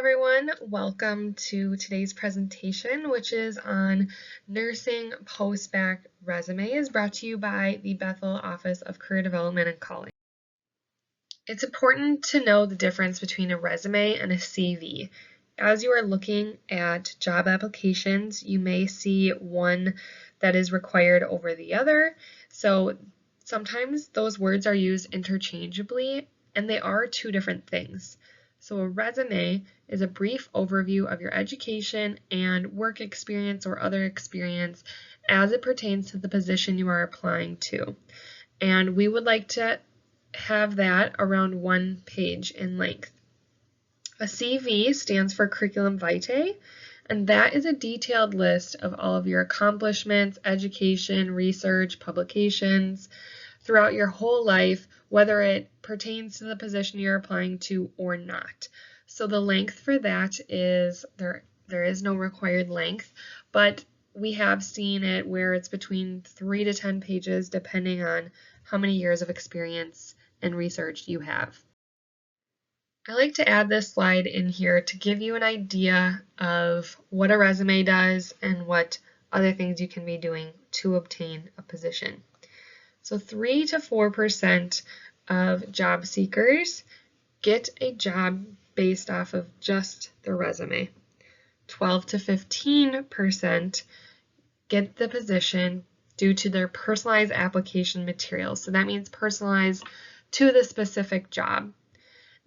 everyone. Welcome to today's presentation, which is on nursing post-bac resumes, brought to you by the Bethel Office of Career Development and Calling. It's important to know the difference between a resume and a CV. As you are looking at job applications, you may see one that is required over the other. So sometimes those words are used interchangeably, and they are two different things. So a resume is a brief overview of your education and work experience or other experience as it pertains to the position you are applying to. And we would like to have that around 1 page in length. A CV stands for curriculum vitae, and that is a detailed list of all of your accomplishments, education, research, publications throughout your whole life, whether it pertains to the position you're applying to or not. So the length for that is, there is no required length, but we have seen it where it's between 3 to 10 pages depending on how many years of experience and research you have. I like to add this slide in here to give you an idea of what a resume does and what other things you can be doing to obtain a position. So 3 to 4% of job seekers get a job based off of just their resume. 12 to 15% get the position due to their personalized application materials. So that means personalized to the specific job.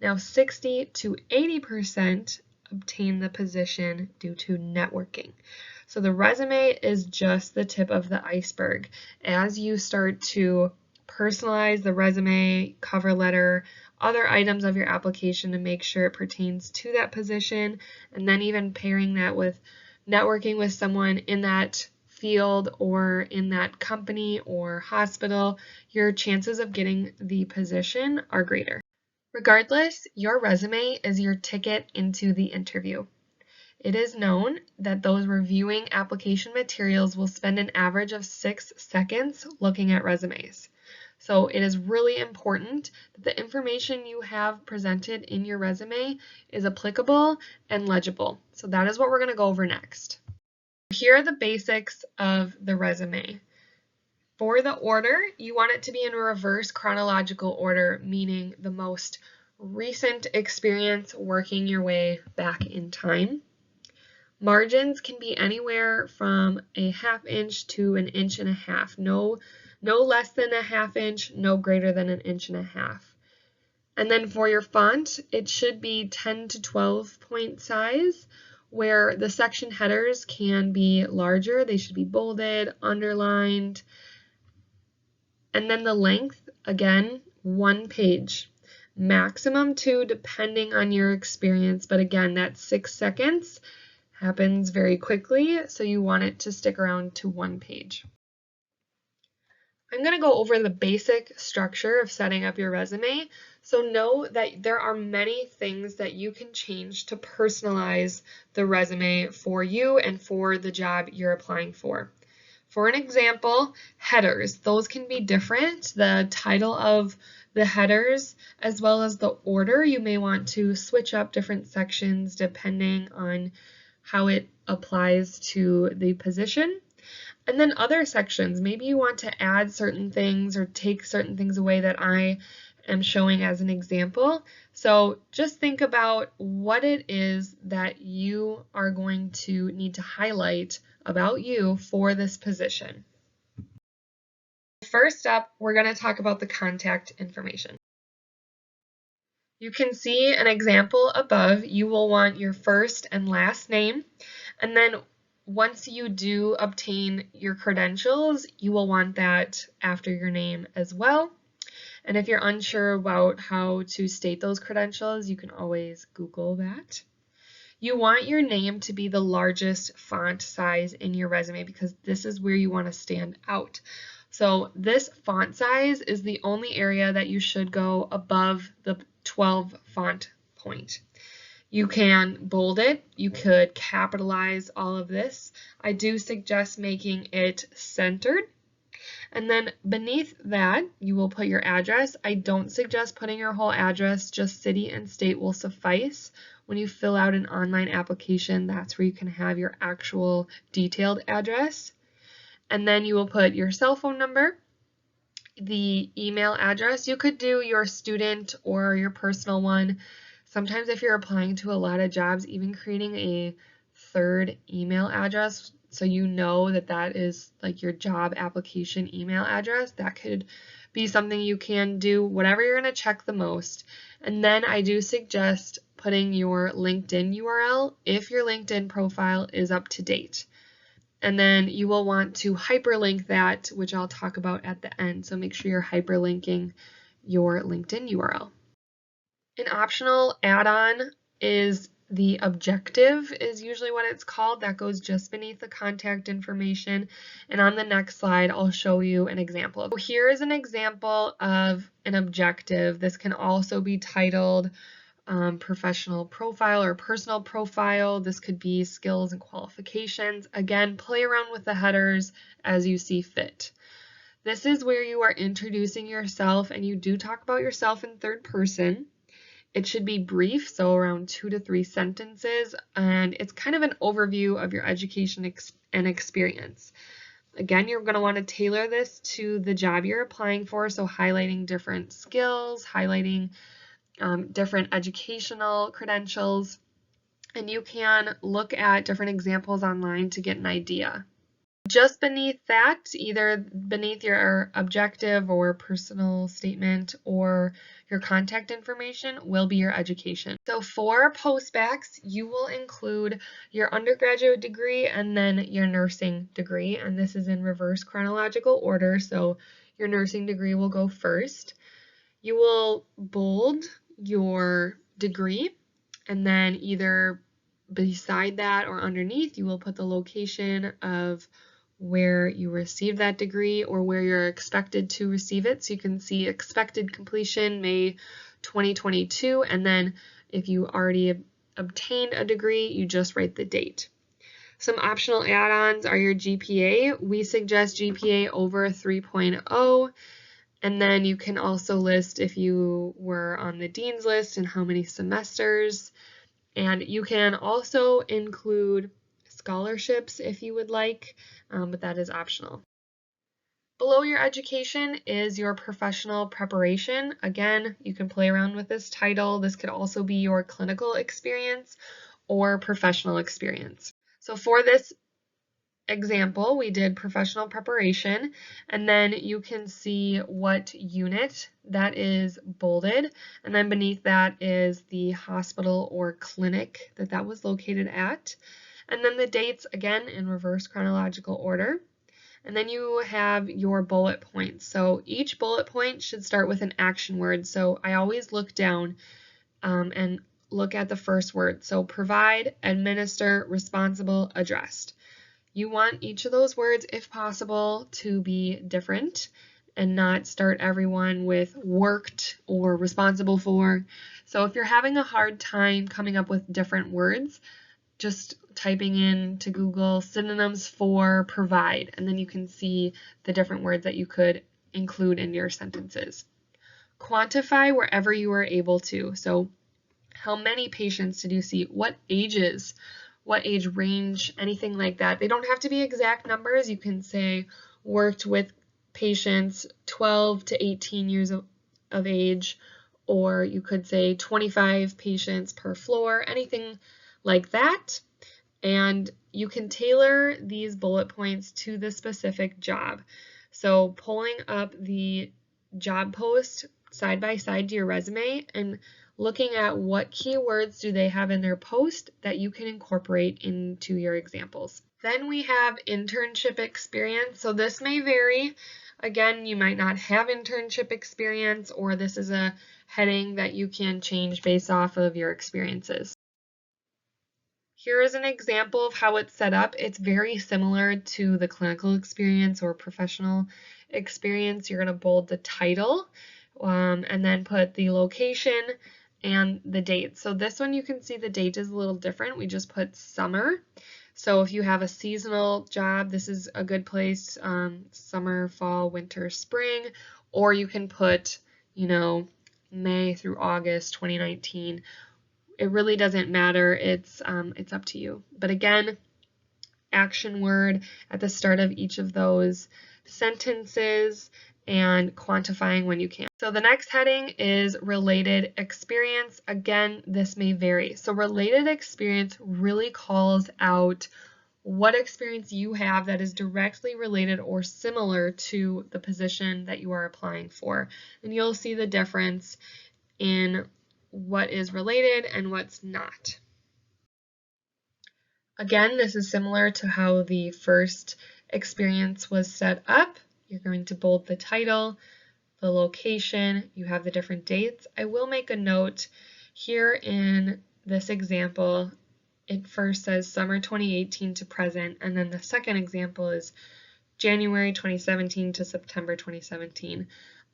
Now 60 to 80% obtain the position due to networking. So the resume is just the tip of the iceberg. As you start to personalize the resume, cover letter, other items of your application to make sure it pertains to that position, and then even pairing that with networking with someone in that field or in that company or hospital, your chances of getting the position are greater. Regardless, your resume is your ticket into the interview. It is known that those reviewing application materials will spend an average of 6 seconds looking at resumes. So it is really important that the information you have presented in your resume is applicable and legible. So that is what we're going to go over next. Here are the basics of the resume. For the order, you want it to be in reverse chronological order, meaning the most recent experience working your way back in time. Margins can be anywhere from a 1/2 inch to 1.5 inches. No less than a 1/2 inch, no greater than 1.5 inches. And then for your font, it should be 10 to 12 point size, where the section headers can be larger. They should be bolded, underlined. And then the length, again, 1 page. Maximum 2 depending on your experience, but again, that's 6 seconds. Happens very quickly, so you want it to stick around to 1 page. I'm going to go over the basic structure of setting up your resume. So know that there are many things that you can change to personalize the resume for you and for the job you're applying for. For an example, headers. Those can be different. The title of the headers as well as the order. You may want to switch up different sections depending on how it applies to the position. And then other sections, maybe you want to add certain things or take certain things away that I am showing as an example. So just think about what it is that you are going to need to highlight about you for this position. First up, we're going to talk about the contact information. You can see an example above. You will want your first and last name, and then once you do obtain your credentials, you will want that after your name as well. And if you're unsure about how to state those credentials, you can always Google that. You want your name to be the largest font size in your resume because this is where you want to stand out. So this font size is the only area that you should go above the 12 font point. You can bold it, you could capitalize all of this. I do suggest making it centered. And then beneath that, you will put your address. I don't suggest putting your whole address, just city and state will suffice When you fill out an online application, that's where you can have your actual detailed address. And then you will put your cell phone number, the email address. You could do your student or your personal one. Sometimes if you're applying to a lot of jobs, even creating a third email address so you know that that is like your job application email address, that could be something you can do, whatever you're going to check the most. And then I do suggest putting your LinkedIn URL if your LinkedIn profile is up to date. And then you will want to hyperlink that, which I'll talk about at the end. So make sure you're hyperlinking your LinkedIn URL. An optional add-on is the objective, is usually what it's called. That goes just beneath the contact information. And on the next slide, I'll show you an example. So here is an example of an objective. This can also be titled professional profile or personal profile. This could be skills and qualifications. Again, play around with the headers as you see fit. This is where you are introducing yourself, and you do talk about yourself in third person. It should be brief, so around 2 to 3 sentences, and it's kind of an overview of your education and experience. Again, you're going to want to tailor this to the job you're applying for, so highlighting different skills, highlighting different educational credentials, and you can look at different examples online to get an idea. Just beneath that, either beneath your objective or personal statement or your contact information, will be your education. So for postbaccs, you will include your undergraduate degree and then your nursing degree, and this is in reverse chronological order, so your nursing degree will go first. You will bold your degree, and then either beside that or underneath, you will put the location of where you received that degree or where you're expected to receive it. So you can see expected completion May 2022, and then if you already obtained a degree, you just write the date. Some optional add-ons are your GPA. We suggest GPA over 3.0. And then you can also list if you were on the dean's list and how many semesters. And you can also include scholarships if you would like, but that is optional. Below your education is your professional preparation. Again, you can play around with this title. This could also be your clinical experience or professional experience. So for this example, we did professional preparation, and then you can see what unit that is bolded, and then beneath that is the hospital or clinic that was located at, and then the dates again in reverse chronological order. And then you have your bullet points. So each bullet point should start with an action word. So I always look down and look at the first word. So provide, administer, responsible, addressed. You want each of those words, if possible, to be different and not start everyone with worked or responsible for. So if you're having a hard time coming up with different words, just typing in to Google synonyms for provide, and then you can see the different words that you could include in your sentences. Quantify wherever you are able to. So how many patients did you see? What ages? What age range, anything like that. They don't have to be exact numbers. You can say worked with patients 12 to 18 years of age, or you could say 25 patients per floor, anything like that. And you can tailor these bullet points to the specific job. So pulling up the job post side by side to your resume and looking at what keywords do they have in their post that you can incorporate into your examples. Then we have internship experience. So this may vary. Again, you might not have internship experience, or this is a heading that you can change based off of your experiences. Here is an example of how it's set up. It's very similar to the clinical experience or professional experience. You're going to bold the title and then put the location and the date. So this one you can see the date is a little different. We just put summer. So if you have a seasonal job, this is a good place, summer, fall, winter, spring, or you can put, May through August 2019. it really doesn't matter. It's up to you. But again, action word at the start of each of those sentences and quantifying when you can. So the next heading is related experience. Again, this may vary. So related experience really calls out what experience you have that is directly related or similar to the position that you are applying for. And you'll see the difference in what is related and what's not. Again, this is similar to how the first experience was set up. You're going to bold the title, the location, you have the different dates. I will make a note here in this example. It first says summer 2018 to present, and then the second example is January 2017 to September 2017.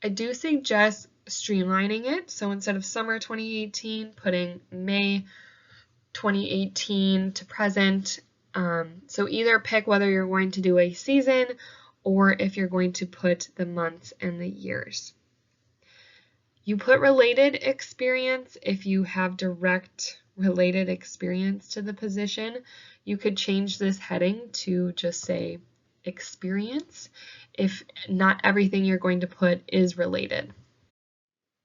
I do suggest streamlining it. So instead of summer 2018, putting May 2018 to present. So either pick whether you're going to do a season or if you're going to put the months and the years. You put related experience if you have direct related experience to the position. You could change this heading to just say experience if not everything you're going to put is related.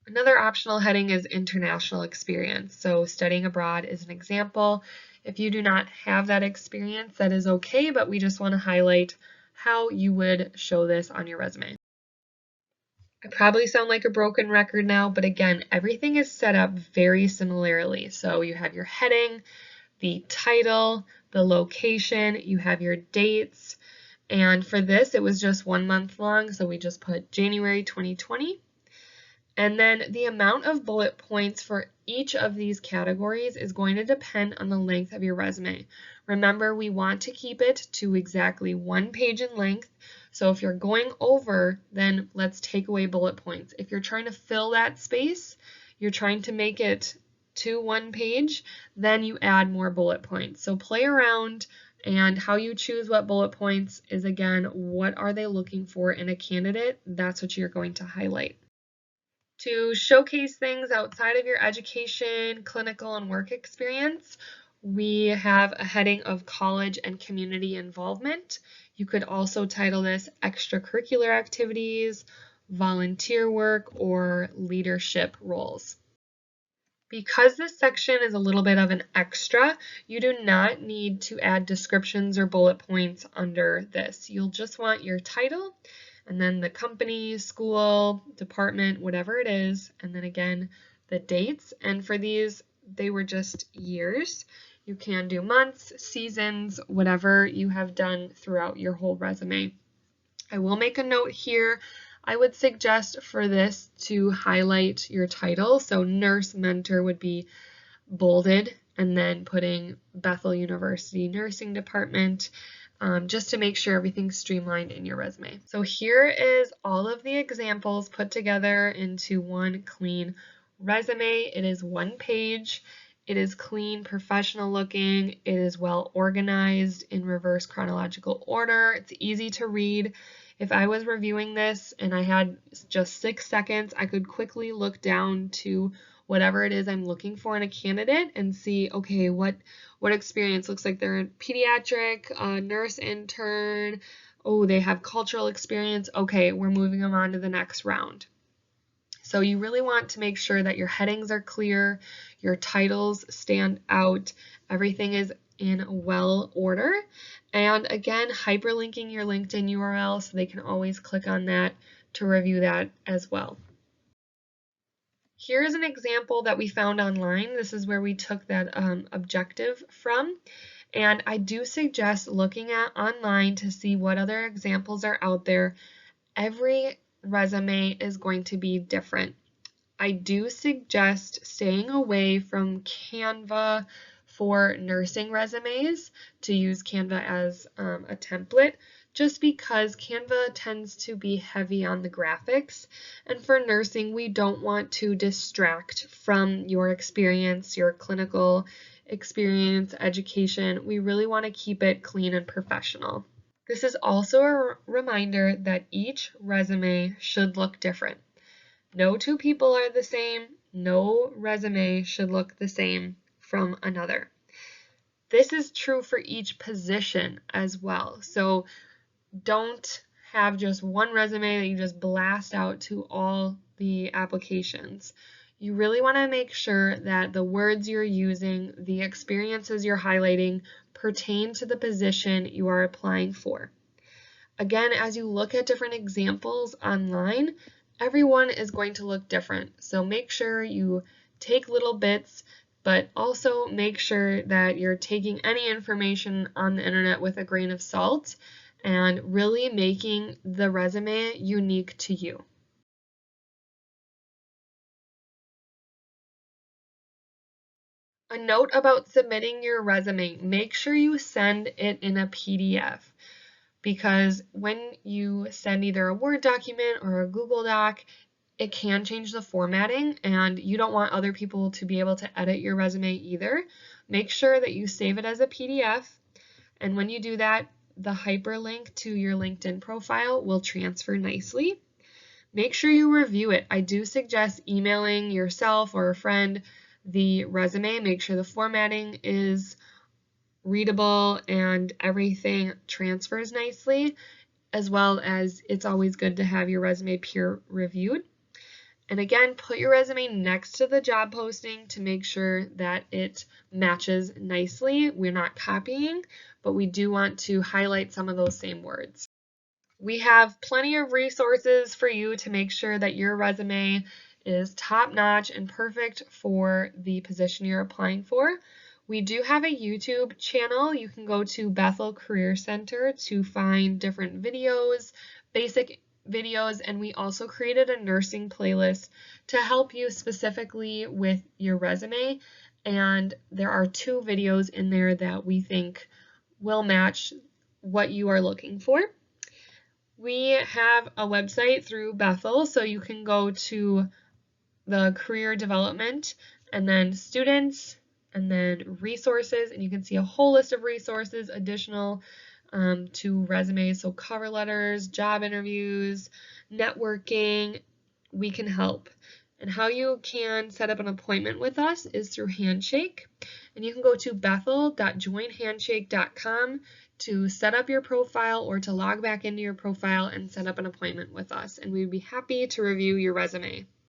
Another optional heading is international experience. So studying abroad is an example. If you do not have that experience, that is okay, but we just want to highlight how you would show this on your resume. I probably sound like a broken record now, but again, everything is set up very similarly. So you have your heading, the title, the location, you have your dates, and for this, it was just 1 month long, so we just put January 2020. And then the amount of bullet points for each of these categories is going to depend on the length of your resume. Remember, we want to keep it to exactly 1 page in length. So if you're going over, then let's take away bullet points. If you're trying to fill that space, you're trying to make it to 1 page, then you add more bullet points. So play around, and how you choose what bullet points is, again, what are they looking for in a candidate? That's what you're going to highlight. To showcase things outside of your education, clinical, and work experience, we have a heading of college and community involvement. You could also title this extracurricular activities, volunteer work, or leadership roles. Because this section is a little bit of an extra, you do not need to add descriptions or bullet points under this. You'll just want your title, and then the company, school, department, whatever it is, and then again, the dates. And for these, they were just years. You can do months, seasons, whatever you have done throughout your whole resume. I will make a note here. I would suggest for this to highlight your title. So nurse mentor would be bolded, and then putting Bethel University Nursing Department, just to make sure everything's streamlined in your resume. So here is all of the examples put together into one clean resume. It is 1 page. It is clean, professional looking. It is well organized in reverse chronological order. It's easy to read. If I was reviewing this and I had just 6 seconds, I could quickly look down to whatever it is I'm looking for in a candidate and see, okay, what experience looks like they're a pediatric, nurse intern, oh, they have cultural experience, okay, we're moving them on to the next round. So you really want to make sure that your headings are clear, your titles stand out, everything is in well order, and again, hyperlinking your LinkedIn URL so they can always click on that to review that as well. Here's an example that we found online. This is where we took that objective from. And I do suggest looking at online to see what other examples are out there. Every resume is going to be different. I do suggest staying away from Canva for nursing resumes, to use Canva as a template, just because Canva tends to be heavy on the graphics, and for nursing we don't want to distract from your experience, your clinical experience, education. We really want to keep it clean and professional. This is also a reminder that each resume should look different. No 2 people are the same, no resume should look the same. from another. This is true for each position as well. So don't have just one resume that you just blast out to all the applications. You really want to make sure that the words you're using, the experiences you're highlighting, pertain to the position you are applying for. Again, as you look at different examples online, everyone is going to look different. So make sure you take little bits, but also make sure that you're taking any information on the internet with a grain of salt and really making the resume unique to you. A note about submitting your resume, make sure you send it in a PDF, because when you send either a Word document or a Google Doc, it can change the formatting and you don't want other people to be able to edit your resume either. Make sure that you save it as a PDF, and when you do that, the hyperlink to your LinkedIn profile will transfer nicely. Make sure you review it. I do suggest emailing yourself or a friend the resume. Make sure the formatting is readable and everything transfers nicely, as well as it's always good to have your resume peer reviewed. And again, put your resume next to the job posting to make sure that it matches nicely. We're not copying, but we do want to highlight some of those same words. We have plenty of resources for you to make sure that your resume is top-notch and perfect for the position you're applying for. We do have a YouTube channel. You can go to Bethel Career Center to find different videos, basic videos, and we also created a nursing playlist to help you specifically with your resume. And there are 2 videos in there that we think will match what you are looking for. We have a website through Bethel, so you can go to the career development and then students and then resources, and you can see a whole list of resources additional to resumes, so cover letters, job interviews, networking. We can help. And how you can set up an appointment with us is through Handshake. And you can go to bethel.joinhandshake.com to set up your profile or to log back into your profile and set up an appointment with us. And we'd be happy to review your resume.